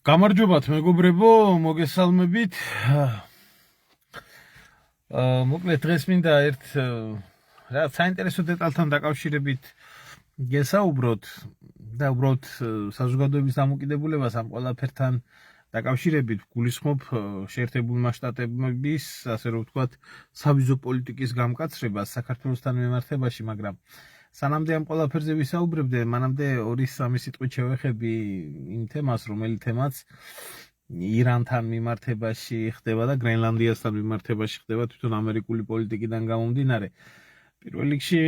გამარჯობათ მეგობრებო, მოგესალმებით. მოკლედ დღეს მინდა ერთ რაღაც საინტერესო დეტალთან დაკავშირებით გესაუბროთ და უბრალოდ საზოგადოების დამოკიდებულებას ამ ყველაფერთან დაკავშირებით გულისხმობ შეერთებულმა შტატების, ასე რომ ვთქვათ, სავიზო პოლიტიკის გამკაცრებას საქართველოსთან მიმართებაში, მაგრამ სანამდე ამ ყველაფერზე ვისაუბრებდე, მანამდე 2-3 სიტყვით შევეხები იმ თემას, რომელი თემაც ირანთან მიმართებაში ხდება და გრენლანდიასთან მიმართებაში ხდება თვითონ ამერიკული პოლიტიკიდან გამომდინარე. პირველ რიგში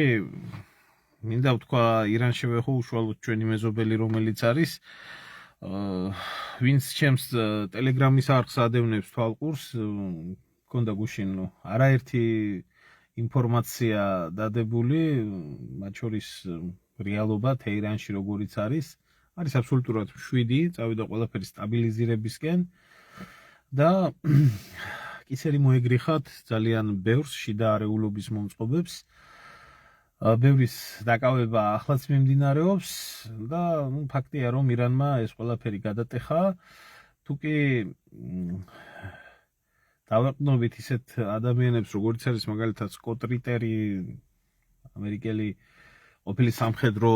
მინდა ვთქვა, ირანს შევეხო უშუალოდ ჩვენი მეზობელი, რომელიც არის ვინც ჩემს ტელეგრამის არხს ადევნებს თვალყურს, მქონდა გუშინ არაერთი ინფორმაცია დადებული, მათ შორის რეალობა თეირანში როგორიც არის აბსოლუტურად მშვიდი, წავიდა ყველაფერი სტაბილიზირებისკენ და კისერი მოეგრიხათ ძალიან ბევრს შიდა არეულობის მომწყობებს. ბევრის დაკავება ახლაც მიმდინარეობს და ფაქტია, რომ ირანმა ეს ყველაფერი გადატეხა. თუკი დავეყნობით ისეთ ადამიანებს, როგორც არის მაგალითად სკოტ რიტერი, ამერიკელი ყოფილი სამხედრო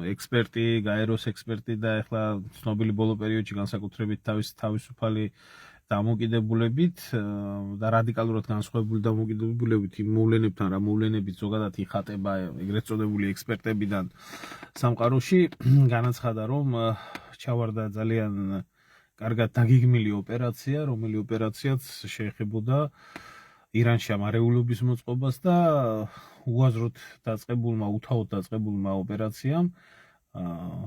ექსპერტი, გაეროს ექსპერტი და ახლა ცნობილი ბოლო პერიოდში განსაკუთრებით თავისუფალი დამოკიდებულებით და რადიკალურად განსხვავებული დამოკიდებულებით იმ მოვლენებთან, რა მოვლენებით ზოგადად იხატება ეგრეთ წოდებული ექსპერტებიდან სამყაროში, განაცხადა, რომ ჩავარდა ძალიან კარგად დაგეგმილი ოპერაცია, რომელი ოპერაციაც შეეხებოდა ირანში ამ არეულობის მოწყობას და უაზროდ დაწყებულმა, უთავოდ დაწყებულმა ოპერაციამ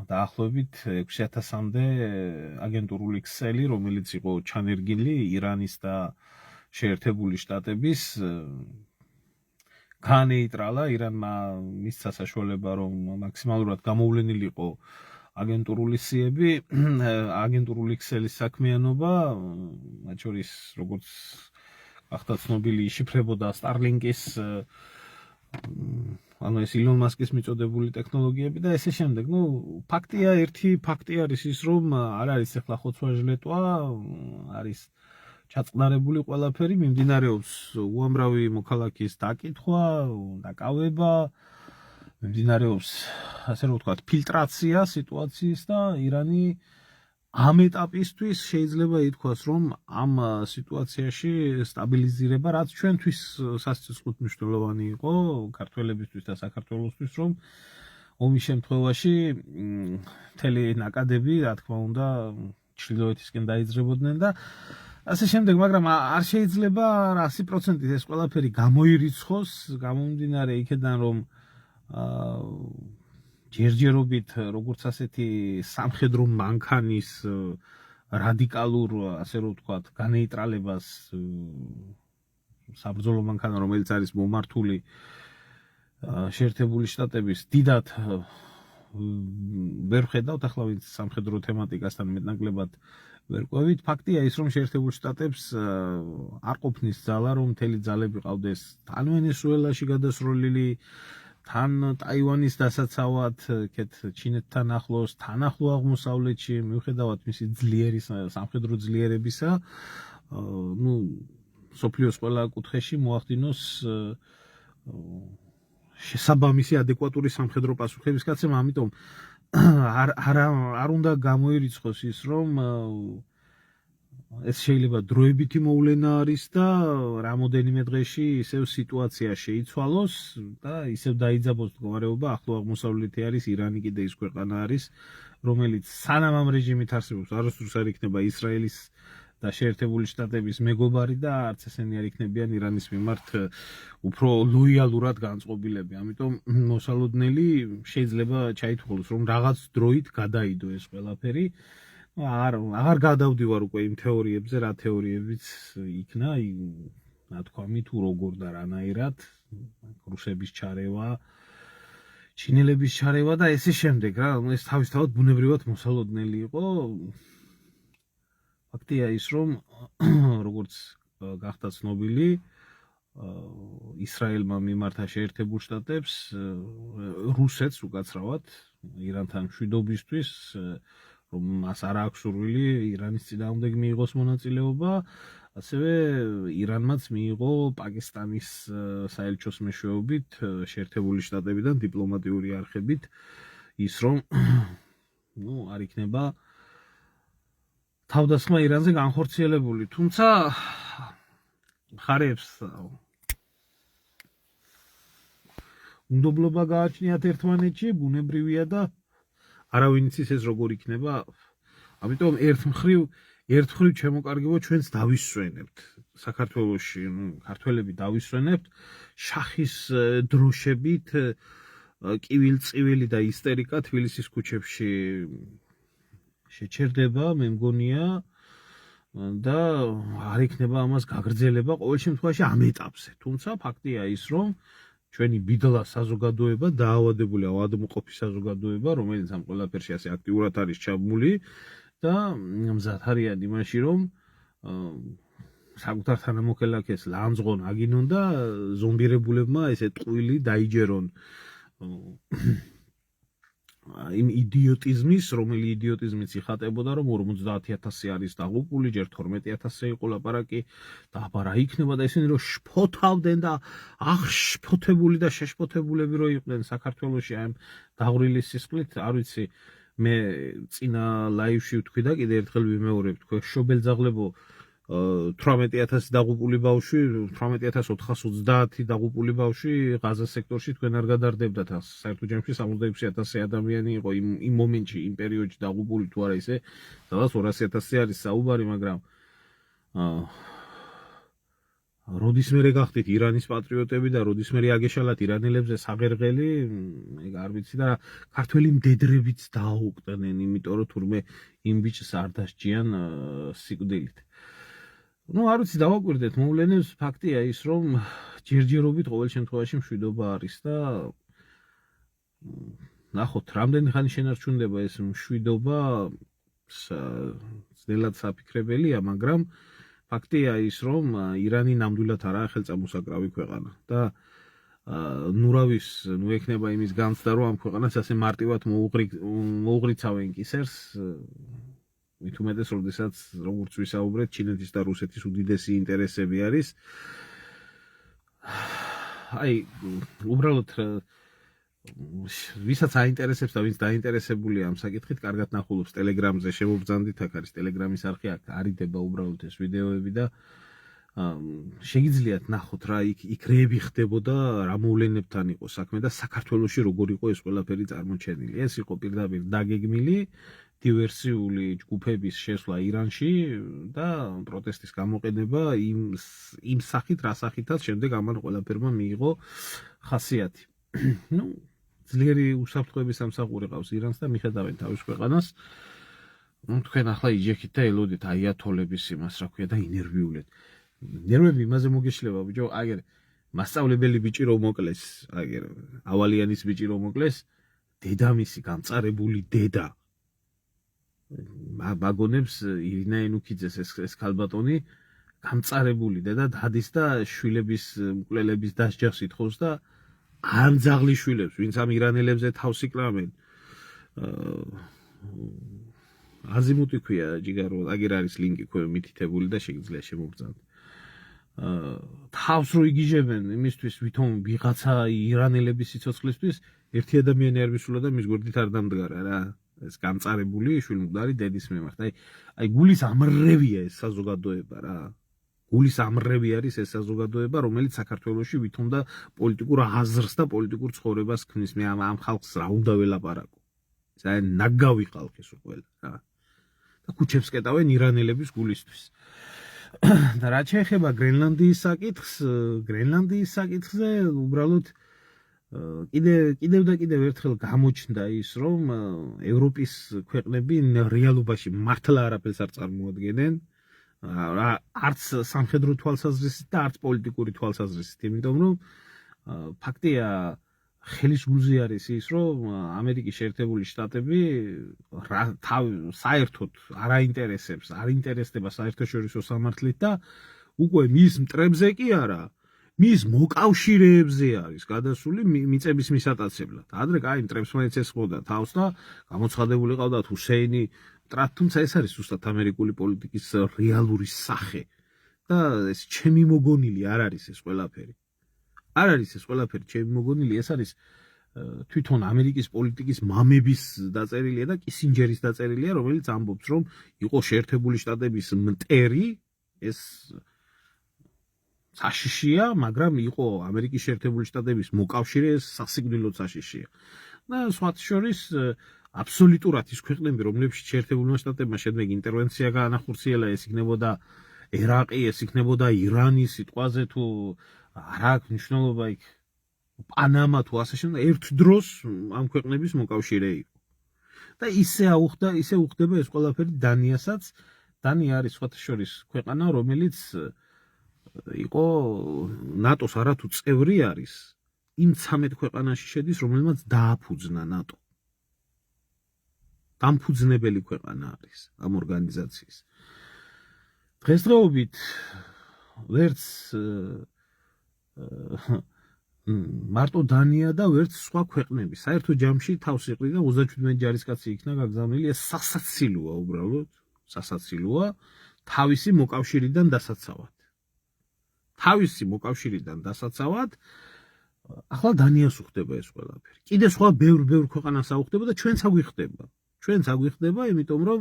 დაახლოებით 6000-მდე აგენტურული ქსელი, რომელიც იყო ჩანერგილი ირანის და შეერთებული შტატების, განეიტრალა. ირანმა მისცა საშუალება, რომ მაქსიმალურად გამოვლენილიყო აგენტურული სიები, აგენტურული ქსელის საქმიანობა, მათ შორის როგორც ახლა ცნობილი იშიფრებოდა Starlink-ის, ანუ ეს ილონ მასკის მიწოდებული ტექნოლოგიები და ესე შემდეგ. ერთი ფაქტი არის ის, რომ არ არის ახლა ხოცვა-ჟლეტვა, არის ჩაწყნარებული ყველაფერი, მიმდინარეობს უამრავი მოქალაქის დაკითხვა, დაკავება, მიმდინარეობს, ასე რომ ვთქვათ, ფილტრაცია სიტუაციის და ირანი ამ ეტაპისთვის შეიძლება ითქვას, რომ ამ სიტუაციაში სტაბილიზირება, რაც ჩვენთვის სასიცოცხლოდ მნიშვნელოვანი იყო, ქართველებისთვის და საქართველოსთვის, რომ ომის შემთხვევაში მთელი ნაკადები, რა თქმა უნდა, ჩრდილოეთისკენ დაიძრებოდნენ და ასე შემდეგ, მაგრამ არ შეიძლება 100% ეს ყველაფერი გამოირიცხოს, გამომდინარე იქედან, რომ ჯერჯერობით როგორც ასეთი სამხედრო მანქანის რადიკალურ, ასე რომ ვთქვათ, განეიტრალებას საბრძოლო მანქანა, რომელიც არის მომართული შეერთებული შტატების, დიდად ვერ ხედავთ, ახლა ვინც სამხედრო თემატიკასთან მეტნაკლებად ვერ ყვევით. ფაქტია ის, რომ შეერთებულ შტატებს არ ყოფნის ძალა, რომ მთელი ძალები ყავდეს თან ვენესუელაში გადასროლილი, თან ტაივანის დასაცავად, ჩინეთთან ახლოს, თან ახლო აღმოსავლეთში, მიუხედავად მისი ძლიერი სამხედრო ძლიერებისა, მსოფლიოს ყველა კუთხეში მოახდინოს შესაბამისი ადეკვატური სამხედრო პასუხებისგაცემა, ამიტომ არ უნდა გამოირიცხოს ის, რომ ეს შეიძლება დროებითი მოვლენა არის და რამოდენიმე დღეში ისევ სიტუაცია შეიცვალოს და ისევ დაიძაბოს მდგომარეობა. ახლო აღმოსავლეთი არის, ირანი კიდე ის ქვეყანა არის, რომელიც სანამ ამ რეჟიმით არსებობს, არასდროს არ იქნება ისრაელის და შეერთებული შტატების მეგობარი და არც ესენი არ იქნებიან ირანის მიმართ უფრო ლოიალურად განწყობილები. ამიტომ მოსალოდნელი შეიძლება ჩაითვალოს, რომ რაღაც დროით გადაიდო ეს ყველაფერი. აღარ გადავდივარ უკვე იმ თეორიებზე, რა თეორიებიც იქნა, ნათქვამი თუ როგორ და რანაირად, რუსების ჩარევა, ჩინელების ჩარევა და ესე შემდეგ, რა, ეს თავისთავად ბუნებრივად მოსალოდნელი იყო. ფაქტია ის, რომ როგორც გახდა ცნობილი, ისრაელმა მიმართა შეერთებულ შტატებს, რუსეთს უკაცრავად ირანთან მშვიდობისთვის რომ მას არ აქვს სურვილი ირანის წინააღმდეგ მიიღოს მონაწილეობა, ასევე ირანმაც მიიღო პაკისტანის საელჩოს მეშვეობით შეერთებული შტატებიდან დიპლომატიური არხებით ის რომ არ იქნება თავდასხმა ირანზე განხორციელებული, თუმცა მხარეებს უნდობლობა გააჩნიათ ერთმანეთში, ბუნებრივია და არავინ იცის ეს როგორ იქნება. ამიტომ ერთ მხრივ ჩემოკარგებო ჩვენც დავისვენებთ საქართველოში, ქართველები დავისვენებთ შახის დროშებით კივილწივილი და ისტერიკა თბილისის ქუჩებში შეჩერდება, მე მგონია და არ იქნება ამას გაგრძელება ყოველ შემთხვევაში ამ ეტაპზე. თუმცა ფაქტია ის, რომ ჩვენი ბიდლა საზოგადოება დაავადებული, ავადმყოფი საზოგადოება, რომელიც ამ ყველაფერში ასე აქტიურად არის ჩაბმული და მზად არიან იმაში, რომ საკუთარ თანამოქალაქეს ლანძღონ აგინონ და ზომბირებულებმა ესე ტყუილი დაიჯერონ იმ იდიოტიზმის, რომელი იდიოტიზმიც იხატებოდა, რომ 50,000 არის დაღუპული, ჯერ 12,000 იყო ლაპარაკი და აბა რა იქნება და ისინი რომ შფოთავდნენ და აღშფოთებული და შეშფოთებულები რო იყვნენ საქართველოში ამ დაღვრილი სისხლით, არ ვიცი, მე წინა ლაივში ვთქვი და კიდე ერთხელ ვიმეორებ, თქვენ შობელძაღლებო 18,000 დაღუპული ბავშვი, 18,430 დაღუპული ბავშვი ღაზას სექტორში თქვენ არ გადარდებდათ. საერთო ჯამში 66,000 ადამიანი იყო იმ მომენტში, იმ პერიოდში დაღუპული თუ არა ისე, სადაც 200,000 არის საუბარი, მაგრამ როდისმერე გახდით ირანის პატრიოტები და როდისმერე აგეშალათ ირანელებზე საღერღელი, ეგ არ ვიცი და ქართველი მდედრებიც დააუყდნენ, იმიტომ რომ თურმე იმ ბიჭს არ დასჯიან სიკვდილით. არ ვიცი, დავაკვირდეთ მოვლენებს, ფაქტია ის, რომ ჯერჯერობით ყოველ შემთხვევაში მშვიდობა არის და ნახოთ, რამდენი ხანი შენარჩუნდება ეს მშვიდობა, ძნელად საფიქრებელია, მაგრამ ფაქტია ის, რომ ირანი ნამდვილად არაა ხელწამოსაკრავი ქვეყანა და ნურავის ექნება იმის განცდა, რომ ამ ქვეყანას ასე მარტივად მოუღრიცავენ კისერს, მით უმეტეს, როდესაც როგორც ვისაუბრეთ, ჩინეთის და რუსეთის უდიდესი ინტერესები არის. უბრალოდ ვისაც აინტერესებს და ვინც დაინტერესებულია ამ საკითხით, კარგად ნახულობს ტელეგრამზე, შემობრძანდით, აქ არის ტელეგრამის არხი, აქ არიდება უბრალოდ ეს ვიდეოები და შეგიძლიათ ნახოთ რა იქ რეები ხდებოდა, რა მოვლენებთან იყო საქმე და საქართველოში როგორ იყო ეს ყველაფერი წარმოჩენილი. ეს იყო პირდაპირ დაგეგმილი დივერსიული ჯგუფების შესვლა ირანში და პროტესტის გამოყენება იმ სახით, რა სახითაც შემდეგ ამან ყველაფერმა მიიღო ხასიათი. ძლიერი უსაფრთხოების სამსახური ყავს ირანს და მიხედავენ თავის ქვეყანას. თქვენ ახლა იჯექით და ელოდით აიათოლების იმას, რა ქვია და ინერვიულეთ. ნერვები იმაზე მოგეშლება, ბიჭო, აგერ მასწავლებელი ბიჭი რომ მოკლეს, აგერ ავალიანის ბიჭი რომ მოკლეს, დედამისი გამწარებული დედა მაგონებს ირინა ენუქიძეს ეს ქალბატონი გამწარებული დედა დადის და შვილების მკვლელების დასჯას ითხოვს და ამ ძაღლი შვილებს, ვინც ამ ირანელებზე თავს იკრავენ, აზიმუტი ქვია ჯიგარო, აგერ არის ლინკი ქვევ მითითებული და შეგიძლია შემოგბრძანოთ. თავს რო იგიჟებენ იმისთვის, ვითომ ვიღაცა ირანელების სიცოცხლისთვის, ერთი ადამიანი არ ვისულა და მის გვერდით არ დამდგარა რა. ეს გამწარებული შვილმკვდარი დედის მიმართ. აი გულის ამრევია ეს საზოგადოება რა. გულის ამრევი არის ეს საზოგადოება, რომელიც საქართველოში ვითომ და პოლიტიკურ აზრს და პოლიტიკურ ცხოვრებას ქმნის. მე ამ ხალხს რა უნდა ველაპარაკო. ძალიან ნაგავი ხალხი სულ ყველა რა. და ქუჩებს კეტავენ ირანელების გულისთვის. და რაც შეეხება გრენლანდიის საკითხზე, უბრალოდ კიდევ ერთხელ გამოჩნდა ის, რომ ევროპის ქვეყნები რეალობაში მართლა არაფერს არ წარმოადგენენ, არც სამხედრო თვალსაზრისით და არც პოლიტიკური თვალსაზრისით, იმიტომ რომ ფაქტია ხელის გულზე არის ის, რომ ამერიკის შეერთებული შტატები საერთოდ არ ინტერესდება საერთაშორისო სამართლით და უკვე მის მტრებზე კი არა, მის მოკავშირეებზე არის გადასული მიწების მისატაცებლად. ადრე კაი მტრებს მაინც ესხმოდა თავს და გამოცხადებული ყავდათ ჰუსეინი თუმცა ეს არის ზუსტად ამერიკული პოლიტიკის რეალური სახე და ეს ჩემი მოგონილი არ არის ეს ყველაფერი. არ არის ეს ყველაფერი ჩემი მოგონილი, ეს არის თვითონ ამერიკის პოლიტიკის მამების დაწერილია და კისინჯერის დაწერილია, რომელიც ამბობს, რომ იყო შეერთებული შტატების მტერი, ეს საშიშია, მაგრამ იყო ამერიკის შეერთებული შტატების მოკავშირე, ეს სასიკვდილოდ საშიშია. და სხვათა შორის აბსოლუტურად ის ქვეყნები, რომლებშიც შეერთებულმა შტატებმა შემდეგ ინტერვენცია გაანახორციელა, ეს იქნებოდა ერაყი, ეს იქნებოდა ირანი, სიტყვაზე თუ არ აქვს მნიშვნელობა იქ პანამა თუ ასე შემდეგ, ერთ დროს ამ ქვეყნების მოკავშირე იყო. და ისე უხდება ეს ყველაფერი დანიასაც. დანია არის სხვათა შორის ქვეყანა, რომელიც იყო ნატოს არათუ წევრი არის, იმ 13 ქვეყანაში შედის, რომელმაც დააფუძნა ნატო. დამფუძნებელი ქვეყანა არის ამ ორგანიზაციის. დღესდღეობით ვერც მარტო დანია და ვერც სხვა ქვეყნები საერთო ჯამში თავს იყრიდა 37 ჯარისკაცი იქნა გაგზავნილი, ეს სასაცილოა უბრალოდ, სასაცილოა თავისი მოკავშირიდან დასაცავად. თავისი მოკავშირიდან დასაცავად ახლა დანიას უხდება ეს ყველაფერი. კიდე სხვა ბევრ ქვეყანას აუხდება და ჩვენც აგვიხდება. ჩვენც აგვიხდება, იმიტომ რომ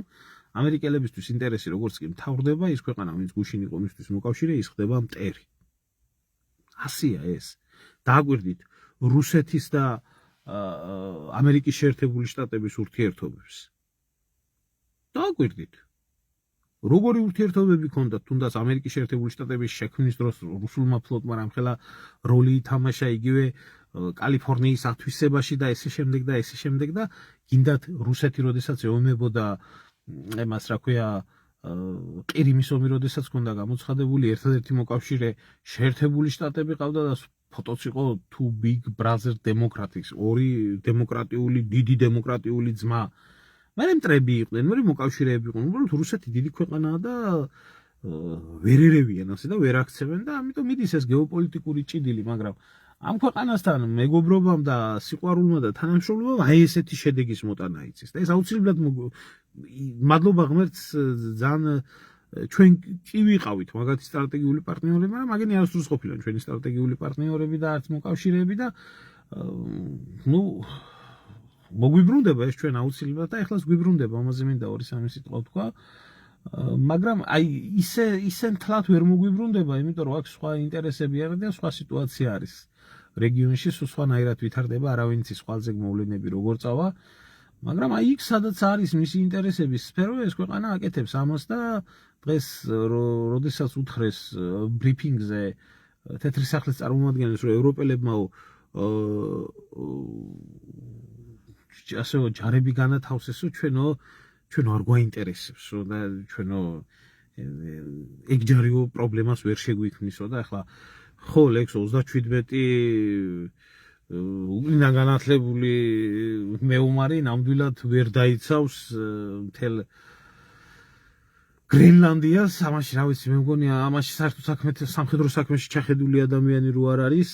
ამერიკელებისთვის ინტერესი როგორც კი მთავრდება, ის ქვეყანა, ვინც გუშინ იყო მისთვის მოკავშირე, ის ხდება მტერი. ასია ეს. დააგვირდით რუსეთის და ამერიკის შეერთებული შტატების ურთიერთობებს. დააგვირდით. როგორი ურთიერთობები ჰქონდათ, თუნდაც ამერიკის შეერთებული შტატების შექმნის დროს რუსულმა ფლოტმა რამხელა როლი ითამაშა იგივე კალიფორნიის ათვისებაში და ესე შემდეგ და გინდათ რუსეთი როდესაც ეომებოდა ემას რა ქვია ყირიმის ომი როდესაც ჰქონდა გამოცხადებული, ერთადერთი მოკავშირე შეერთებული შტატები ყავდა და ფოტოც იყო two big brother democrats, ორი დემოკრატიული, დიდი დემოკრატიული ძმა. მერე მტრები იყვნენ, მერე მოკავშირეები იყვნენ. უბრალოდ რუსეთი დიდი ქვეყანაა და ვერ ერევიან ასე და ვერ აქცევენ და ამიტომ მიდის ეს გეოპოლიტიკური ჭიდილი, მაგრამ ამ ქვეყანასთან მეგობრობამ და სიყვარულმა და თანამშრომლობამ აი ესეთი შედეგის მოტანა იცის. და ეს აუცილებლად მადლობა ღმერთს ძალიან ჩვენ კი ვიყავით მაგათი სტრატეგიული პარტნიორები, მაგრამ მაგენი არასდროს ყოფილან ჩვენი სტრატეგიული პარტნიორები და არც მოკავშირეები და მოგვიბრუნდება ეს ჩვენ აუცილებლად და ეხლაც გვიბრუნდება, ამაზე მინდა 2-3 სიტყვა ვთქვა. მაგრამ აი ისე მთლად ვერ მოგვიბრუნდება, იმიტომ რომ აქ სხვა ინტერესები არის და სხვა სიტუაცია არის. რეგიონში სხვანაირად ვითარდება, არავინ იცის ხვალზე მოვლენები როგორ წავა, მაგრამ აი იქ სადაც არის მისი ინტერესების სფერო, ეს ქვეყანა აკეთებს ამას და დღეს როდესაც უთხრეს ბრიფინგზე თეთრი სახლის წარმომადგენლებს, რომ ევროპელებმა ასეო ჯარები განათავსესო, ჩვენო არ გვაინტერესებსო და ჩვენო ეგ ჯარიო პრობლემას ვერ შეგვიქმნისო და ახლა ხო ლექსო 37 უკრიდან განათლებული მეომარი ნამდვილად ვერ დაიცავს მთელ გრენლანდიას, ამაში რა ვიცი, მე მგონია ამაში საერთოდ სამხედრო საქმეში ჩახედული ადამიანი რო არ არის,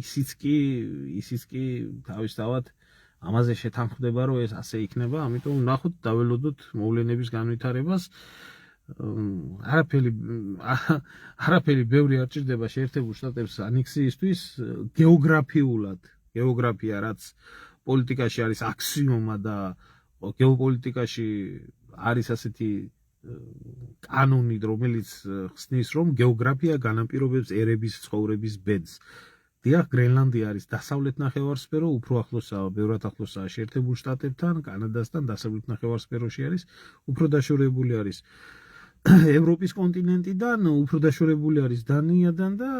ისიც კი თავისთავად ამაზე შეთანხმდება, რომ ეს ასე იქნება, ამიტომ ნახოთ, დაველოდოთ მოვლენების განვითარებას. არაფერი ბევრი არ ჭირდება შეერთებულ შტატებს ანექსიისთვის, გეოგრაფია რაც პოლიტიკაში არის აქსიომა და გეოპოლიტიკაში არის ასეთი კანონი, რომელიც ხსნის, რომ გეოგრაფია განაპირობებს ერების ცხოვრების ბედს. დიახ, გრენლანდია არის დასავლეთ ნახევარსფერო, უფრო ახლოსაა, ბევრად ახლოსაა შეერთებულ შტატებთან, კანადასთან, დასავლეთ ნახევარსფეროში არის, უფრო დაშორებული არის ევროპის კონტინენტიდან, უფრო დაშორებული არის დანიიდან და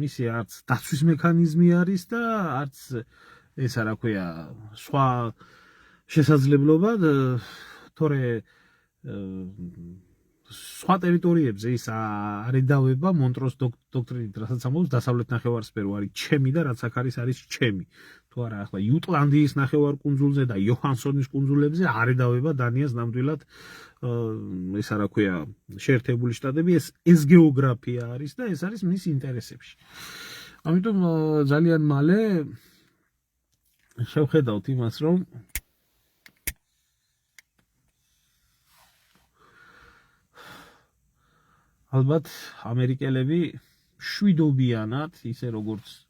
მისი არც დაცვის მექანიზმი არის და არც ეს რა ქვია, სხვა შესაძლებლობა, თორე სხვა ტერიტორიებზე ის არ ედავება მონტროს დოქტრინით, რასაც ამბობს დასავლეთ ნახევარსფერო არის ჩემი და რაც აქ არის ჩემი. თუ არა, ახლა იუტლანდიის ნახევარკუნძულზე და იოჰანსონის კუნძულებზე არ ედავება დანიას ნამდვილად ეს რა ქვია, შეერთებული შტატები, ეს გეოგრაფია არის და ეს არის მის ინტერესებში. ამიტომ ძალიან მალე შევხედავთ იმას, რომ ალბათ ამერიკელები შვიდობიანად, ისე როგორც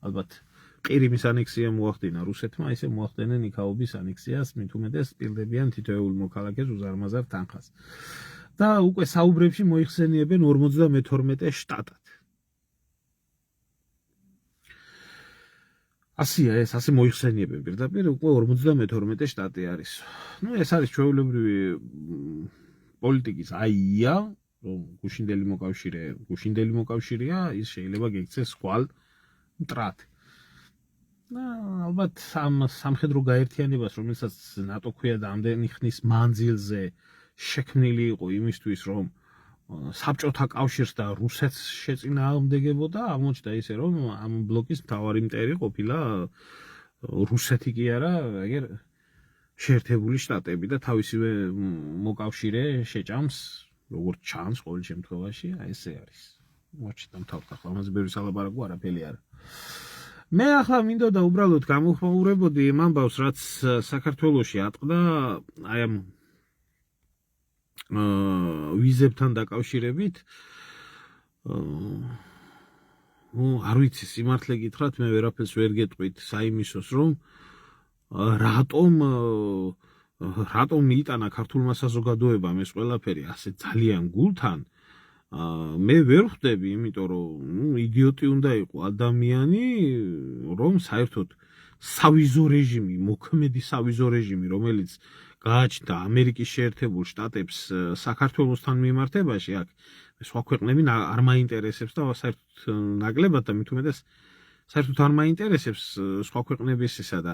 ალბათ ყირიმის ანექსია მოახდინა რუსეთმა, ისე მოახდენენ იქაობის ანექსიას, მით უმეტეს პირდებიან თითოეულ მოქალაქეს უზარმაზარ თანხას. და უკვე საუბრებში მოიხსენიებენ 52 შტატად. ასია ეს, ასე მოიხსენიებენ პირდაპირ, უკვე 52 შტატი არის. ნუ ეს არის ჩვეულებრივი პოლიტიკის აია, რომ გუშინდელი მოკავშირეა, ის შეიძლება გექცეს ხვალ მტრად. ალბათ სამხედრო გაერთიანებას, რომელსაც ნატო ქვია და ამდენი ხნის მანძილზე შექმნილი იყო იმისთვის, რომ საბჭოთა კავშირს და რუსეთს შეწინააღმდეგებოდა, აღმოჩნდა ისე, რომ ამ ბლოკის მთავარი მტერი ყოფილა რუსეთი კი არა, ეგერ შეერთებული შტატები და თავისივე მოკავშირე შეჭამს, როგორც ჩანს ყოველ შემთხვევაში, აი ესე არის. მოჩნდა თავთ ახლა ამაზე ბევრი სალაპარაკო არაფერი არა. მე ახლა მინდოდა უბრალოდ გამოვხმაურებოდი იმ ამბავს, რაც საქართველოში ატყდა აი ამ ვიზებთან დაკავშირებით. არ ვიცი, სიმართლე გითხრათ, მე ვერაფერს ვერ გეტყვით საიმისოს, რომ რატომ მიიტანა ქართულმა საზოგადოებამ ეს ყველაფერი ასე ძალიან გულთან. მე ვერ ხვდები, იმიტომ რომ იდიოტი უნდა იყო ადამიანი, რომ საერთოდ სავიზო რეჟიმი, მოქმედი სავიზო რეჟიმი, რომელიც გააჩნდა ამერიკის შეერთებულ შტატებს საქართველოსთან მიმართებაში, აქ სხვა ქვეყნები არ მაინტერესებს და საერთოდ ნაკლებად და მით უმეტეს საერთოდ არ მაინტერესებს სხვა ქვეყნების ისა და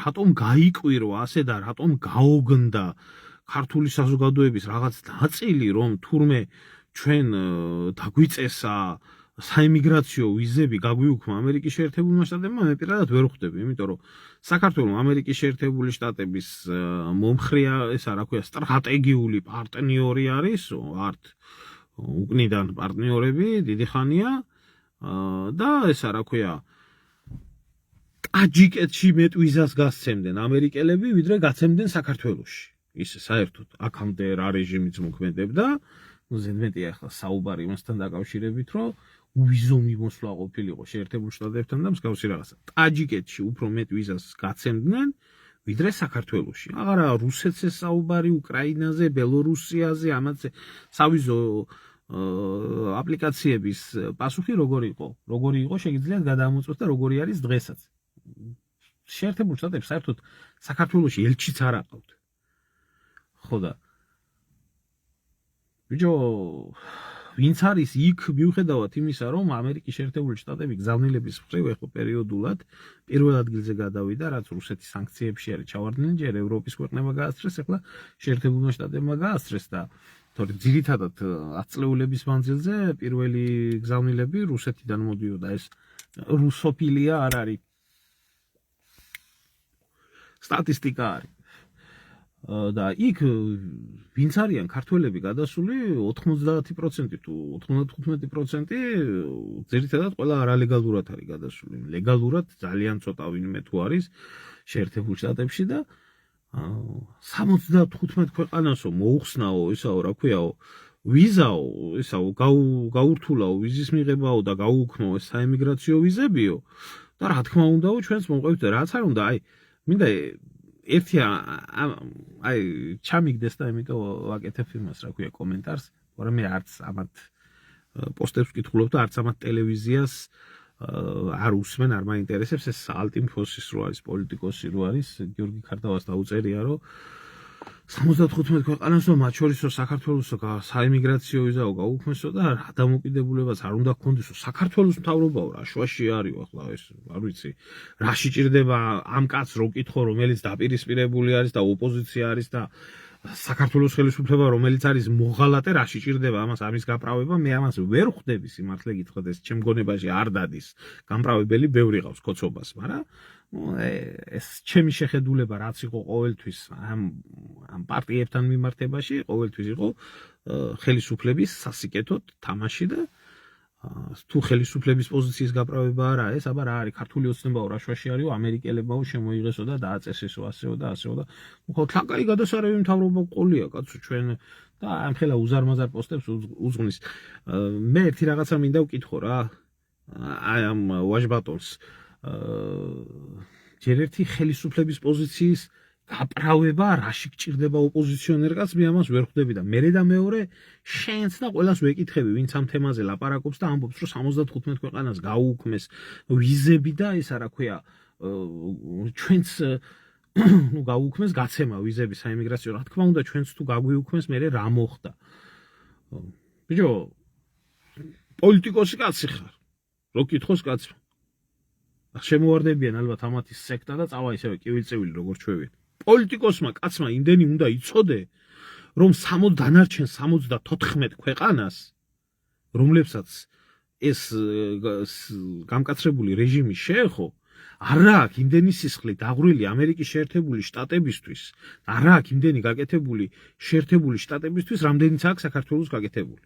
რატომ გაიკვირვა ასე და რატომ გაოგნდა ქართული საზოგადოების რაღაც ნაწილი, რომ თურმე ჩვენ დაგვიწესა საიმიგრაციო ვიზები გაგვიუქმა ამერიკის შეერთებულმა შტატებმა, მე პირადად ვერ ხვდები, იმიტომ რომ საქართველოს ამერიკის შეერთებული შტატების მომხრია, ესა რა ქვია, სტრატეგიული პარტნიორი არის, უკნიდან პარტნიორები დიდი ხანია და ესა რა ქვია, ტაჯიკეთში მეტ ვიზას გასცემდნენ ამერიკელები, ვიდრე გაცემდნენ საქართველოში. ისე საერთოდ აქამდე რა რეჟიმიც მოქმედებდა, ზედმეტია ახლა საუბარი იმასთან დაკავშირებით, რომ ვიზო მიმოსვლა ყოფილიყო შეერთებულ შტატებთან და მსგავსი რაღაცა. ტაჯიკეთში უფრო მეტ ვიზას გაცემდნენ, ვიდრე საქართველოში. აღარა რუსეთს ეს საუბარი, უკრაინაზე, ბელორუსიაზე, ამაზე სავიზო აპლიკაციების პასუხი როგორი იყო, შეგიძლიათ გადამოწმოთ და როგორი არის დღესაც. შეერთებულ შტატებს საერთოდ საქართველოში ელჩიც არ აყავთ. ხო და ბიჭო, ვინც არის იქ მიუხედავად იმისა, რომ ამერიკის შეერთებული შტატები გზავნილების მხრივ ეხო პერიოდულად პირველ ადგილზე გადავიდა, რაც რუსეთის სანქციებში არის ჩავარდნილი, ჯერ ევროპის ქვეყნებმა გაასწრეს, ახლა შეერთებულმა შტატებმა გაასწრეს და თორემ ძირითადად 10 წლეულების მანძილზე პირველი გზავნილები რუსეთიდან მოდიოდა, ეს რუსოფილია არ არის. სტატისტიკა არის. და იქ ვინც არიან ქართველები გადასული 90% თუ 95% ძირითადად ყველა არალეგალურად არის გადასული. ლეგალურად ძალიან ცოტა ვინმე თუ არის შეერთებულ შტატებში და 75 ქვეყანასო მოუხსნაო, ისაო, რა ქვიაო, ვიზაო, ისაო, გაურთულაო, ვიზის მიღებაო და გაუქმო ეს საემიგრაციო ვიზებიო და რა თქმა უნდაო, ჩვენს მომყევთ და რაც არ უნდა, აი, მინდა ერთი აი ჩამიგდეს და იმიტომ ვაკეთებ იმას, რა ქვია, კომენტარს, მაგრამ მე არც ამათ პოსტებს ვკითხულობ და არც ამათ ტელევიზიას არ უსმენ, არ მაინტერესებს, ეს ალტინფოსის რო არის, პოლიტიკოსი რო არის, გიორგი ქარდავას დაუწერია, რომ 75 ქვეყანასო, მათ შორისო საქართველოსო საიმიგრაციო ვიზაო გაუქმესო და რა დამოკიდებულებას არ უნდა გქონდესო საქართველოს მთავრობაო, რა შუაში არის ახლა ეს, არ ვიცი, რა შეჭირდება ამ კაცს რო კითხო, რომელიც დაპირისპირებული არის და ოპოზიცია არის და საქართველოს ხელისუფლება, რომელიც არის მოღალატე, რა შეჭირდება ამის გაправება, მე ამას ვერ ხვდები, სიმართლე გითხრათ, ეს ჩემ გონებაში არ დადის. გამправებელი ბევრი ყავს კოცობას, მაგრამ ეს ჩემი შეხედულება რაც იყო ყოველთვის ამ პარტიებთან მიმართებაში, ყოველთვის იყო ხელისუფლების სასიკეთოდ თამაში და თუ ხელისუფლების პოზიციის გაправება არა ეს, აბა რა არის ქართული ოცნებაო რაშვაში არისო, ამერიკელებაო შემოიღესო და დააწესესო ასეო და ასეო და ხო თლაკალი გადასარევი მთავრობა ყოლია კაცო ჩვენ და ამ ხელა უზარმაზარ პოსტებს უძღვნის. მე ერთი რაღაცა მინდა ვკითხო რა. აი ამ ვაჟბატონს ჯერ ერთი ხელისუფლების პოზიციის გაправება რაში გჭირდება ოპოზიციონერკაც მე ამას ვერ ხვდები და მერე და მეორე შენც და ყველას ვეკითხები ვინც ამ თემაზე ლაპარაკობს და ამბობს რომ 75 ქვეყანას გაუქმეს ვიზები და ესა რა ქვია ჩვენც ნუ გაუქმეს გაცემა ვიზები საიმიგრაციო რა თქმა უნდა ჩვენც თუ გაგვიუქმეს მერე რა მოხდა ბიჭო პოლიტიკოსი კაცი ხარ რო კითხოს კაცი შემოვარდებიან ალბათ ამათი სექტა და წავა ისევე კივილწევილი როგორც ჩვევი პოლიტიკოსმა კაცმა იმდენი უნდა იცოდე რომ დანარჩენ 74 ქვეყანას რომლებსაც ეს გამკაცრებული რეჟიმი შეეხო არა აქვს იმდენი სისხლი დაღვრილი ამერიკის შეერთებული შტატებისთვის არა აქვს იმდენი გაკეთებული შეერთებული შტატებისთვის რამდენიც აქვს საქართველოს გაკეთებული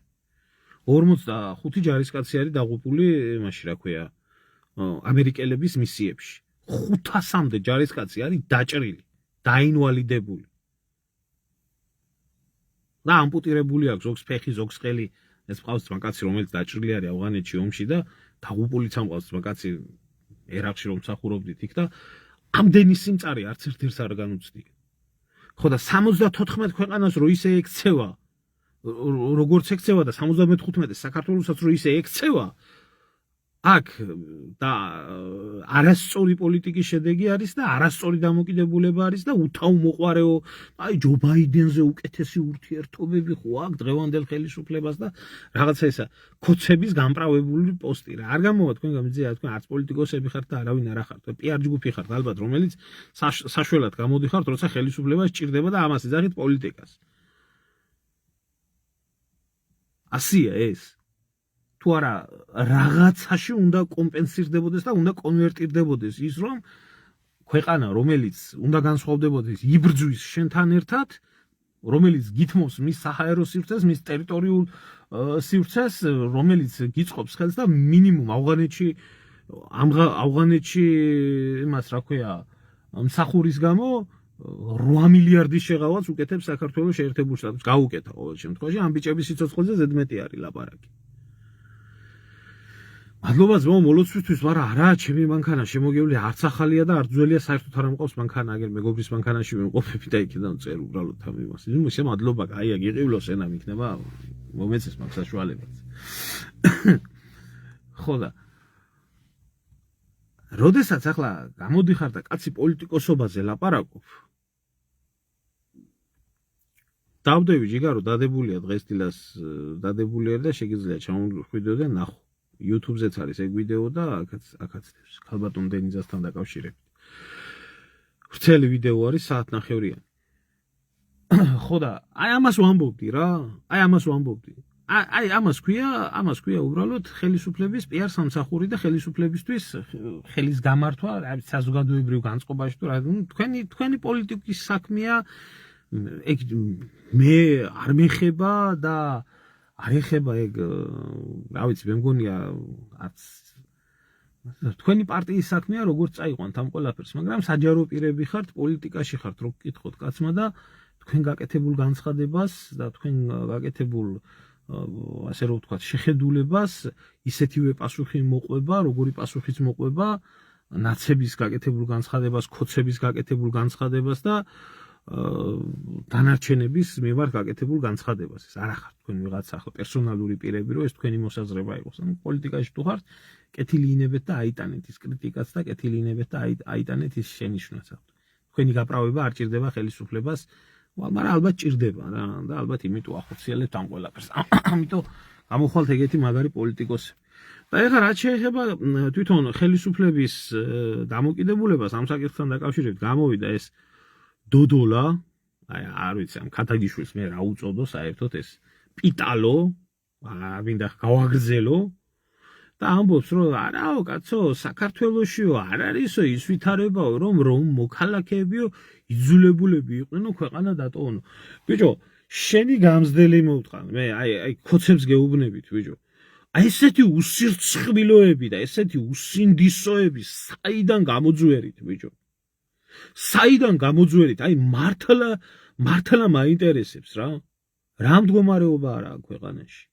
45 ჯარისკაცი არის დაღუპული იმაში რა ქვია ამერიკელების მისიებში 500-მდე ჯარისკაცი არის დაჭრილი დაინვალიდებული და ამპუტირებული აქვს ზოგს ფეხი ზოგს ყელი ეს მყავს ძმაკაცი რომელიც დაჭრილი არის ავღანეთში ომში და დაღუპულიც ამყავს ძმაკაცი ერაყში რომ მსახურობდით იქ და ამდენი სიმწარე არც ერთ-ერთს არ განუცდი ხო და 74 ქვეყანას რო ისე ექცევა როგორც ექცევა და 75 საქართველოსაც რო ისე ექცევა აქ და არასწორი პოლიტიკის შედეგი არის და არასწორი დამოკიდებულება არის და უთავმოყარეო აი ჯო ბაიდენზე უკეთესი ურთიერთობები ხო აქ დღევანდელ ხელისუფლებას და რაღაცა ისა ქოცების გამправებული პოსტი რა არ გამოვა თქვენ გამიძია თქვენ არც პოლიტიკოსები ხართ და არავინ არა ხართ პიარ ჯგუფი ხართ ალბათ რომელიც საშველად გამოდიხართ როცა ხელისუფლება სჭირდება და ამას ეძახით პოლიტიკას ასია ეს თუ არა რაღაცაში უნდა კომპენსირდებოდეს და უნდა კონვერტირდებოდეს ის რომ ქვეყანა რომელიც უნდა განსხვავდებოდეს იბრძვის შენთან ერთად რომელიც გითმობს მის საჰაერო სივრცეს მის ტერიტორიულ სივრცეს რომელიც გიწყობს ხელს და მინიმუმ ავღანეთში იმას რა ქვია მსახურის გამო 8 მილიარდის შეღავაც უკეთებს საქართველოს შეერთებულ შტატებს გაუკეთა ყოველ შემთხვევაში ამ ბიჭების სიცოცხლეზე ზედმეტი არის ლაპარაკი მადლობა ძმაო მოლოცვისთვის, მაგრამ არა, ჩემი მანქანა შემოგევლი არც ახალია და არც ძველია, საერთოდ არ მყავს მანქანა, აგერ მეგობრის მანქანაში ვიმყოფები და იქიდან წერ უბრალოდ ამ იმას. ისე მადლობა, კაია, გიყივლოს ენამ იქნება, მომეცეს მაგ საშუალებაც. ხო და როდესაც ახლა გამოდიხარ და კაცი პოლიტიკოსობაზე ლაპარაკობ, დავდები ჯიგარო დადებულია დღესდილას დადებულია და შეგიძლია ჩამოვხვიდო და ნახო. YouTube-ზეც არის ეგ ვიდეო და აქაც ქალბატონ დენიზასთან დაკავშირებით. ვრცელი ვიდეო არის საათნახევრიანი. ხო და აი ამას ვამბობდი რა, აი ამას ვამბობდი. აი ამას ქვია უბრალოდ ხელისუფლების პიარ სამსახური და ხელისუფლებისთვის ხელის გამართვა, აი საზოგადოებრივ განწყობაში თუ რა, თქვენი პოლიტიკის საქმეა ეგ მე არ მეხება და არ ეხება ეგ რა ვიცი მე მგონია არც თქვენი პარტიის საქმეა როგორც წაიყვანთ ამ ყველაფერს მაგრამ საჯარო პირები ხართ პოლიტიკაში ხართ რო გკითხოთ კაცმა და თქვენ გაკეთებულ განცხადებას და თქვენ გაკეთებულ ასე რომ ვთქვათ შეხედულებას ისეთივე პასუხი მოყვება როგორი პასუხიც მოყვება ნაცების გაკეთებულ განცხადებას ქოცების გაკეთებულ განცხადებას და დანარჩენების მიმართ გაკეთებულ განცხადებას ეს არ ახარ თქვენ ვიღაცა ახლა პერსონალური პირები რომ ეს თქვენი მოსაზრება იყოს ანუ პოლიტიკაში თუ ხართ კეთილი ინებეთ და აიტანეთ ის კრიტიკაც და კეთილი ინებეთ და აიტანეთ ის შენიშვნაც თქვენი გაправება არ ჭირდება ხელისუფლებას მაგრამ ალბათ ჭირდება რა და ალბათ იმიტომ ახორციელებთ ამ ყველაფერს ამიტომ გამოხვალთ ეგეთი მაგარი პოლიტიკოსი და ეხლა რაც შეეხება თვითონ ხელისუფლების დამოკიდებულებას ამ საკითხთან დაკავშირებით გამოვიდა ეს დოდოლა, აი არ ვიცი ამ ქათაგიშვილს მე რა უწოდო საერთოდ ეს პიტალო, მინდა გავაგრძელო და ამბობს რომ არაო კაცო საქართველოსიო არ არისო ის ვითარებაო რომ მოქალაქეებიო იძულებულები იყვნენ ქვეყანა დატოვონ. ბიჭო, შენი გამზდელი მოვტყან. მე აი ქოცებს გეუბნებით ბიჭო. აი ესეთი უსირცხვილოები და ესეთი უსინდისოები საიდან გამოძვერით, ბიჭო? საიდან გამოძვერით? აი მართლა მაინტერესებს რა. რა მდგომარეობა არა ქვეყანაში?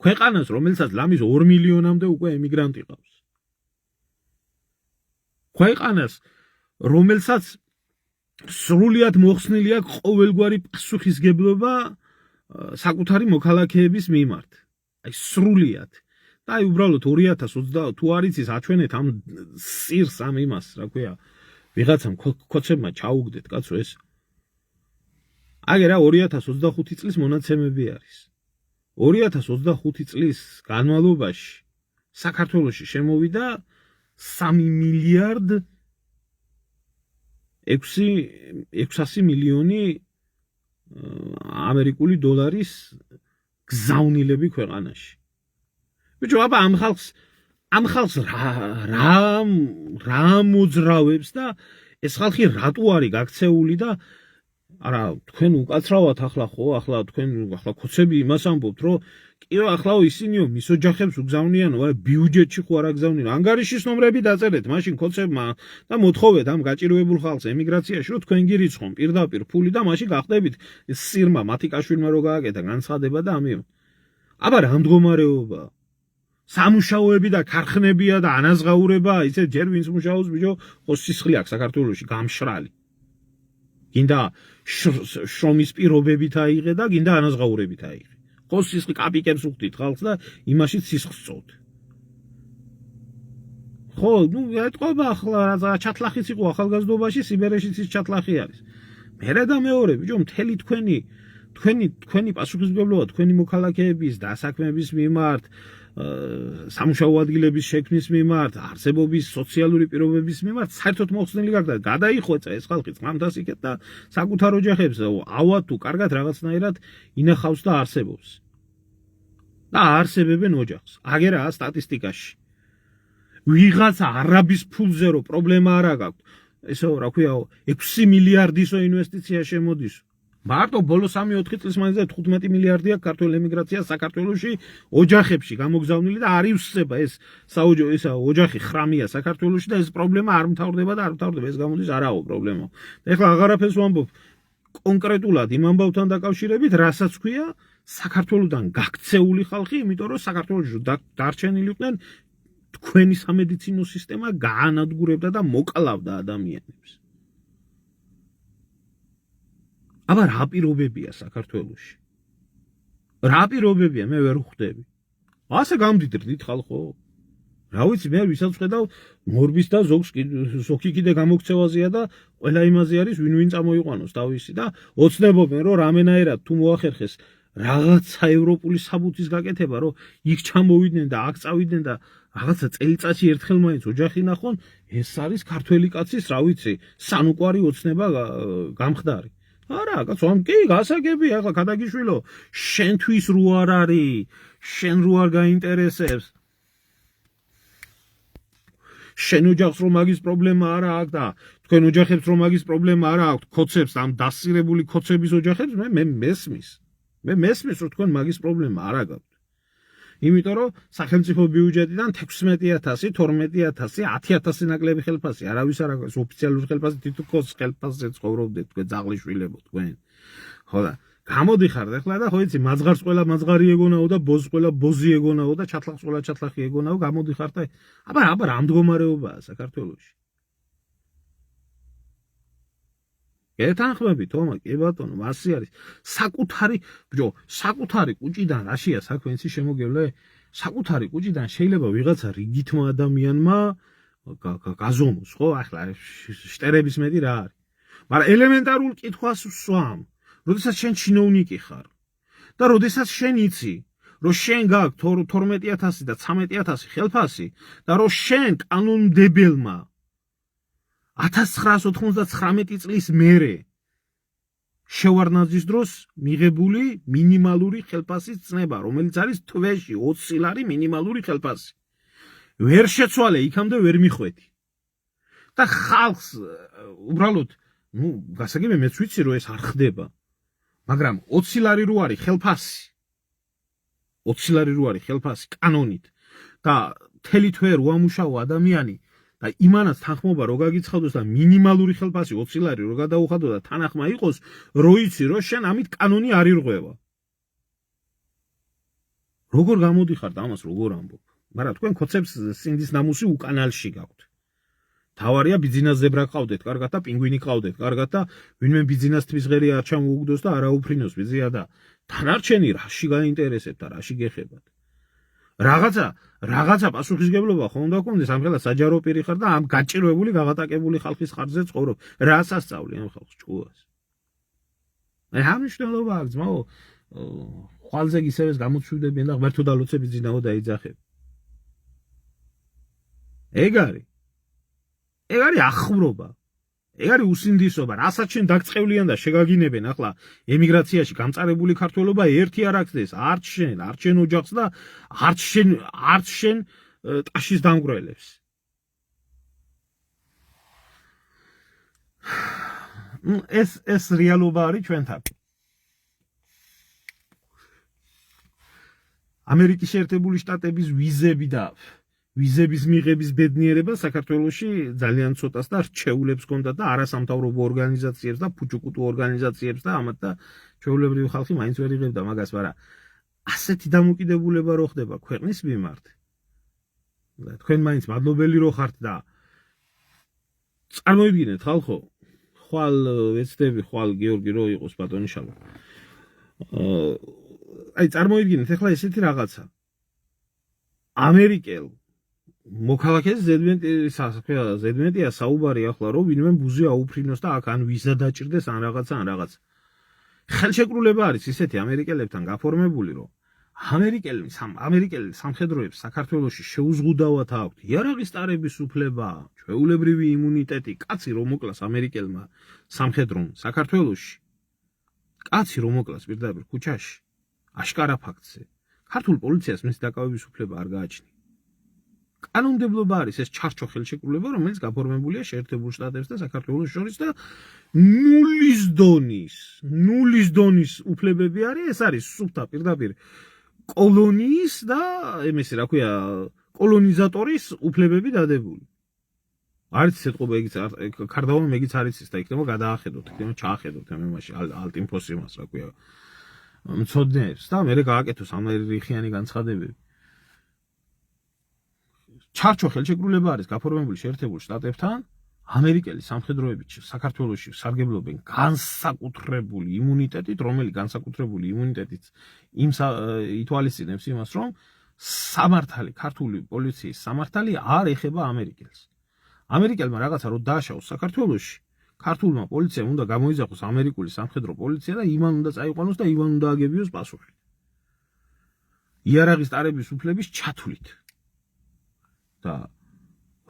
ქვეყანას, რომელსაც ლამის 2 მილიონამდე უკვე ემიგრანტი ყავს. ქვეყანას, რომელსაც სრულიად მოხსნილი აქვს ყოველგვარი პასუხისგებლობა საკუთარი მოქალაქეების მიმართ. აი სრულიად. და აი უბრალოდ 2020 თუ არ იცის აჩვენეთ ამ სირს ამ იმას, რა ქვია, ვიღაცამ ქოცებმა ჩაუგდეთ კაცო ეს. აი რა 2025 წლის მონაცემები არის. 2025 წლის განმავლობაში საქართველოში შემოვიდა 3 მილიარდ 600 მილიონი ამერიკული დოლარის გზავნილები ქვეყანაში. ბიჭო, აბა ამ ხალხს რა მოძრავებს და ეს ხალხი რატო არის გაქცეული და არა თქვენ უკაცრავად ახლა თქვენ ქოცები იმას ამბობთ რომ კიო ახლაო ისინიო მის ოჯახებს უგზავნიანო აი ბიუჯეტში ხო არ აგზავნინო ანგარიშის ნომრები დაწერეთ მაშინ ქოცებმა და მოთხოვეთ ამ გაჭირვებულ ხალხს ემიგრაციაში რომ თქვენ გირიცხონ პირდაპირ ფული და მაშინ გახდებით სირმა მათიკაშვილმა რო გააკეთა განცხადება და ამიო აბა რა მდგომარეობა სამუშაოები და ქარხნებია და ანაზღაურება ისე ჯერ ვინც მუშაობს ბიჭო ხო სისხლი აქვს საქართველოში გამშრალი გინდა შრომის პირობებით აიღე და გინდა ანაზღაურებით აიღე. ხო სისხლი კაპიკებს უხდით ხალხს და იმაშიც სისხლს წოვთ. ხო, ნუ ეთყობა ახლა რა ჩათლახიც იყო ახალგაზრდობაში, სიბერეშიც ის ჩათლახი არის. მერე და მეორე, ბიჭო, მთელი თქვენი პასუხისმგებლობა თქვენი მოქალაქეების და საქმეების მიმართ სამუშაო ადგილების შექმნის მიმართ, არსებობის სოციალური პირობების მიმართ საერთოდ მოხსნილი გახდა. გადაიხვეწა ეს ხალხი წმამდას იქეთ და საკუთარ ოჯახებს ავად თუ კარგად რაღაცნაირად ინახავს და არსებობს. და არსებებენ ოჯახს. აგერაა სტატისტიკაში. ვიღაცა არაბის ფულზე რო პრობლემა არ აქვს. ესო რა ქვია 6 მილიარდისო ინვესტიცია შემოდის. მარტო ბოლო 3-4 წლის მანძილზე 15 მილიარდი აქვს ქართულ ემიგრაციას საქართველოში ოჯახებში გამოგზავნილი და არ ივსება ეს ოჯახი ხრამია საქართველოში და ეს პრობლემა არ მთავრდება და არ მთავრდება ეს გამოდის არაო პრობლემა. ეხლა აღარაფერს ვამბობ კონკრეტულად იმ ამბავთან დაკავშირებით, რასაც ქვია საქართველოსთან გაქცეული ხალხი, იმიტომ რომ საქართველოში დარჩენილი იყვნენ თქვენი სამედიცინო სისტემა გაანადგურებდა და მოკლავდა ადამიანებს. აბა რა პირობებია საქართველოში? რა პირობებია მე ვერ ხვდები. ასე გამდიდრდით ხალხო. რა ვიცი მე ვისაც ხედავ მორბის და ზოგი კიდე გამოქცევაზეა და ყველა იმაზე არის ვინ წამოიყვანოს თავისი და ოცნებობენ რომ რამენაერად თუ მოახერხეს რაღაცა ევროპული საბუთის გაკეთება რომ იქ ჩამოვიდნენ და აქ წავიდნენ და რაღაცა წელიწადში ერთხელ მაინც ოჯახი ნახონ ეს არის ქართველი კაცის რა ვიცი სანუკვარი ოცნება გამხდარი. არა, კაცო, ამ კი გასაგებია, ახლა გადაგიშვილო, შენთვის რო არ არის, შენ რო არ გაინტერესებს. შენ ოჯახს რომ მაგის პრობლემა არ აქვს და თქვენ ოჯახებს რომ მაგის პრობლემა არ აქვს, ქოცებს ამ დასირებული ქოცების ოჯახებს მე მესმის. მე მესმის რომ თქვენ მაგის პრობლემა არ აქვს. იმიტომ რომ სახელმწიფო ბიუჯეტიდან 16,000, 12,000, 10,000 ნაკლები ხელფასი, არავის არ აქვს ოფიციალური ხელფასი, თითქოს ხელფასზე ცხოვრობდეთ თქვენ ძაღლიშვილებო თქვენ. ხო და გამოდიხართ ახლა და ხო იცი მაზღარს ყველა მაზღარი ეგონაო და ბოზს ყველა ბოზი ეგონაო და ჩათლახს ყველა ჩათლახი ეგონაო გამოდიხართ და აბა რა მდგომარეობაა საქართველოში. ეთანხმებით თომა კი ბატონო მასი არის საკუთარი კუჭიდან რაშია საქმე იცი შემოგევლე საკუთარი კუჭიდან შეიძლება ვიღაცა რიგითმა ადამიანმა გაზომოს ხო ახლა შტერების მეტი რა არის მაგრამ ელემენტარულ კითხვას ვსვამ როდესაც შენ ჩინოვნიკი ხარ და როდესაც შენ იცი რომ შენ გაქვს 12,000 და 13,000 ხელფასი და რომ შენ კანონმდებელმა 1999 წლის მერე შევარდნაძის დროს მიღებული მინიმალური ხელფასის ცნება, რომელიც არის თვეში 20 ლარი მინიმალური ხელფასი. ვერ შეცვალე, იქამდე ვერ მიხვედი. და ხალხს უბრალოდ, გასაგებია მეც ვიცი რომ ეს არ ხდება. მაგრამ 20 ლარი რო არის ხელფასი. 20 ლარი რო არის ხელფასი კანონით და მთელი თვე რო ამუშაო ადამიანი და იმანაც თანხმობა რო გაგიცხადოს და მინიმალური ხელფასი 20 ლარი რო გადაუხადო და თანახმა იყოს, რო იცი რომ შენ ამით კანონი არ ირღვევა. როგორ გამოდიხართ ამას როგორ ამბობ? მაგრამ თქვენ ქოცებს სინდის ნამუსი უკანალში გაქვთ. თავარია ბიძინას ზებრა ყავდეთ, კარგად და პინგვინი ყავდეთ, კარგად და ვინმე ბიძინას თვის ღერი არ ჩამოუგდოს და არაუფრინოს ბიზია და თანარჩენი რაში გაინტერესებთ და რაში გეხებათ. რაღაცა პასუხისგებლობა ხომ უნდა გქონდეს ამ ხელა საჯარო პირი ხარ და ამ გაჭირვებული გაღატაკებული ხალხის ხარჯზე ცხოვრობ. რა სასწავლი ამ ხალხს ჭკუას. აი ამ მნიშვნელობა აქვს ძმაო. ხვალზე ისევ გამოჩვიდებიან და ღმერთო და ლოცები ძინაო დაიძახებ. ეგ არის ახლობა. ეგ არის უსინდისობა. რასაც შენ დაგწყევლიან და შეგაგინებენ ახლა ემიგრაციაში გამწარებული ქართველობა ერთი არ აქცდეს. არც შენ ოჯახს და არც შენ ტაშის დამგვრელებს. ეს რეალობა არის ჩვენთან. ამერიკის შეერთებული შტატების ვიზების მიღების ბედნიერება საქართველოში ძალიან ცოტას და რჩეულებს ჰქონდა და არასამთავრობო ორგანიზაციებს და ფუჭუკუტუ ორგანიზაციებს და ამათ და ჩვეულებრივი ხალხი მაინც ვერ იღებდა მაგას, მაგრამ ასეთი დამოკიდებულება რო ხდება ქვეყნის მიმართ და თქვენ მაინც მადლობელი რო ხართ და წარმოიდგინეთ ხალხო, ხვალ ვეცდები, ხვალ გიორგი რო იყოს ბატონიშალო. აი წარმოიდგინეთ ახლა ესეთი რაღაცა. ამერიკელ მოქალაქეს ზედმეტია საუბარი ახლა რომ ვინმე ბუზი აუფრინოს და აქ ან ვიზა დაჭირდეს ან რაღაცა. ხელშეკრულება არის ისეთი ამერიკელებთან გაფორმებული რომ ამერიკელი სამხედროებს საქართველოში შეუზღუდავად აქვთ იარაღის ტარების უფლება, ჩვეულებრივი იმუნიტეტი, კაცი რომ მოკლას ამერიკელმა სამხედრომ საქართველოში. კაცი რომ მოკლას პირდაპირ ქუჩაში, აშკარა ფაქტზე. ქართულ პოლიციას მის დაკავების უფლება არ გააჩნია. კანონმდებლობა არის ეს ჩარჩო ხელშეკრულება, რომელიც გაფორმებულია შეერთებულ შტატებს და საქართველოს შორის და ნულის დონის უფლებები არის, ეს არის სუფთა პირდაპირ კოლონიის და იმისი რა ქვია, კოლონიზატორის უფლებები დადებული. არც ეთყობა ეგიც ქარდავა მეგიც არის ის და იქნება გადაახედოთ, იქნება ჩაახედოთ ამაში ალტინფოს იმას რა ქვია. მცოდნეებს და მე გააკეთოს ამერიკიანი განცხადებები. ჩარჩო ხელშეკრულება არის გაფორმებული შეერთებულ შტატებთან, ამერიკელი სამხედროები საქართველოში სარგებლობენ განსაკუთრებული იმუნიტეტით, რომელიც განსაკუთრებული იმუნიტეტით ითვალისწინებს იმას, რომ სამართალი, ქართული პოლიციის სამართალი არ ეხება ამერიკელს. ამერიკელმა რაღაცა რო დააშაოს საქართველოში, ქართულმა პოლიციამ უნდა გამოიძახოს ამერიკული სამხედრო პოლიცია და იმან უნდა წაიყვანოს და იმან უნდა აგებიოს პასუხი. იარაღის ტარების უფლების ჩათვლით. და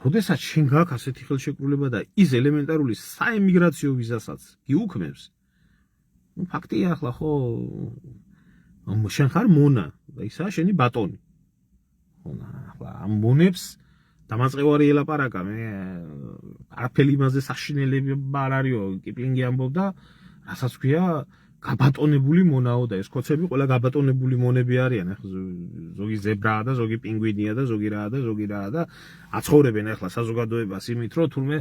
როდესაც შენ გაქვს ასეთი ხელშეკრულება და ის ელემენტარული საემიგრაციო ვიზასაც გიუქმებს, ну ფაქტია ახლა ხო შენ ხარ მონა და ისაა შენი ბატონი. ხო ახლა ამ მონებს დამაწყევარი ელაპარაკა, მე არაფერი იმაზე საშინელება არ არისო, კიპლინგი ამბობდა, რასაც ქვია გაბატონებული მონაო და ეს ქოცები ყველა გაბატონებული მონები არიან. ახლა ზოგი ზებრაა და ზოგი პინგვინია და ზოგი რა და აცხოვრებენ ახლა საზოგადოებას იმით, რომ თურმე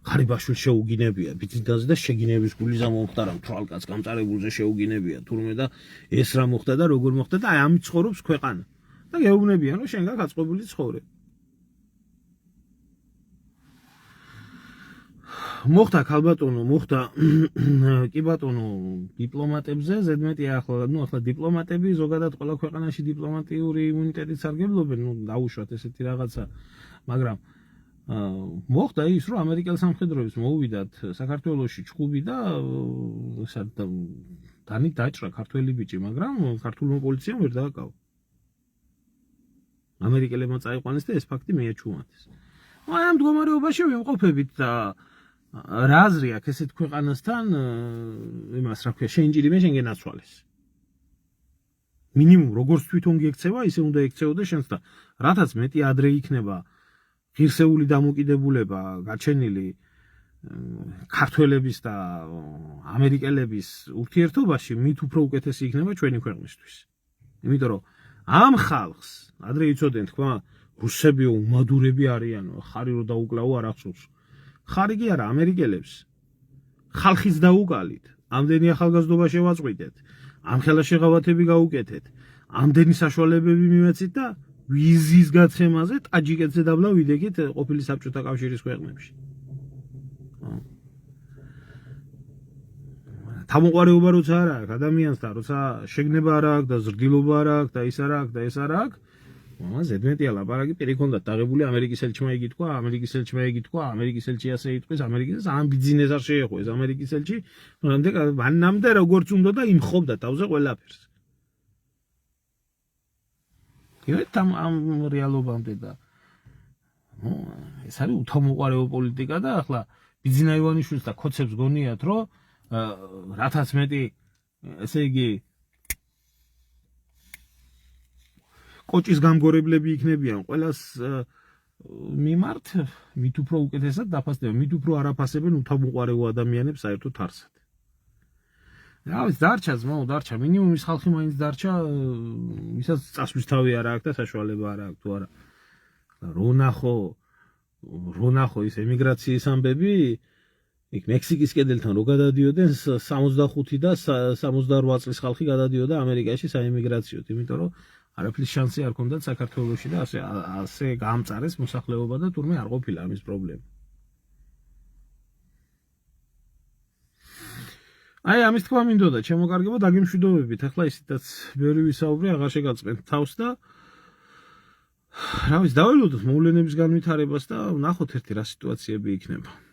ღარიბაშვილს შეუგინებია ბიძინდაზე და შეგინების გულიზა მომხდა რა თვალკაც გამწარებულზე შეუგინებია თურმე და ეს რა მოხდა და როგორ მოხდა და აი ამით ცხოვრობს ქვეყანა. და გეუბნებიან რომ შენ გაქვს აწყობილი ცხოვრება. მოხდა ქალბატონო, მოხდა კი ბატონო დიპლომატებზე, ზედმეტია ახლა დიპლომატები ზოგადად ყველა ქვეყანაში დიპლომატიური იმუნიტეტით სარგებლობენ, დაუშვათ ესეთი რაღაცა, მაგრამ მოხდა ის, რომ ამერიკელ სამხედროებს მოუვიდათ საქართველოში ჭხუბი და დანით დაჭრა ქართველი ბიჭი, მაგრამ ქართულმა პოლიციამ ვერ დააკავა. ამერიკელებმა წაიყვანეს და ეს ფაქტი მიაჩუმათეს. აი ამ მდგომარეობაში ვიმყოფებით და რა აზრი აქვს ესეთ ქვეყანასთან იმას რა ქვია შენ ჭირიმე შენ გენაცვალეს. მინიმუმ როგორც თვითონ გექცევა, ისე უნდა ექცეოდე შენს და რათაც მეტი ადრე იქნება ღირსეული დამოკიდებულება გაჩენილი ქართველების და ამერიკელების ურთიერთობაში, მით უფრო უკეთესი იქნება ჩვენი ქვეყნისთვის. იმიტომ რომ ამ ხალხს ადრე იცოდნენ თქვა რუსები უმადურები არიანო ხარი რო დაუკლაო არ ახსოვს ხარი კი არა ამერიკელებს ხალხის დაუკალით ამდენი ახალგაზრდობა შევაწყვიტეთ ამ ხელა შეღავათები გაუკეთეთ ამდენი საშუალებები მივეცით და ვიზის გაცემაზე ტაჯიკეთზე დაბლა ვიდექით ყოფილი საბჭოთა კავშირის ქვეყნებში თამოყარეობა როცა არ აქვს ადამიანსთან როცა შეგნება არ აქვს და ზრდილობა არ აქვს და ის არ აქვს და ეს არ აქვს ზედმეტია ლაპარაკი პირი ქონდათ დაღებული ამერიკის ელჩმა იგი თქვა ამერიკის ელჩი ასე იტყვის ამერიკის ამ ბიზნეს არ შეეხვეს ამერიკის ელჩი მანამდე როგორც უნდა და იმხობდა თავზე ყველაფერს იგივე ამ რეალობამდე და ეს არის უთამოყარეო პოლიტიკა და ახლა ბიძინა ივანიშვილს და ქოცებს გონიათ რომ რათაც მეტი ესე იგი კოჭის გამგორებლები იქნებიან ყველას მიმართ მით უფრო უკეთესად დაფასდება მით უფრო არაფასებენ უთამოყარეო ადამიანებს საერთოდ არსად რა ვიცი დარჩა ძმაო დარჩა მინიმუმ ის ხალხი მაინც დარჩა ვისაც წასვლის თავი არ აქვს და საშუალება არ აქვს თუ არა რო ნახო ის ემიგრაციის ამბები იქ მექსიკის კედელთან რო გადადიოდნენ 65 და 68 წლის ხალხი გადადიოდა ამერიკაში საემიგრაციოდ იმიტომ რომ არაფრის შანსი არ ქონდათ საქართველოში და ასე გაამწარეს მოსახლეობა და თურმე არ ყოფილა ამის პრობლემა აი ამის თქვა მინდოდა ჩემო კარგებო დაგიმშვიდობებით ახლა ისედაც ბევრი ვისაუბრე აღარ შეგაწყენთ თავს და რა ვიცი დაველოდოთ მოვლენების განვითარებას და ნახოთ ერთი რა სიტუაციები იქნება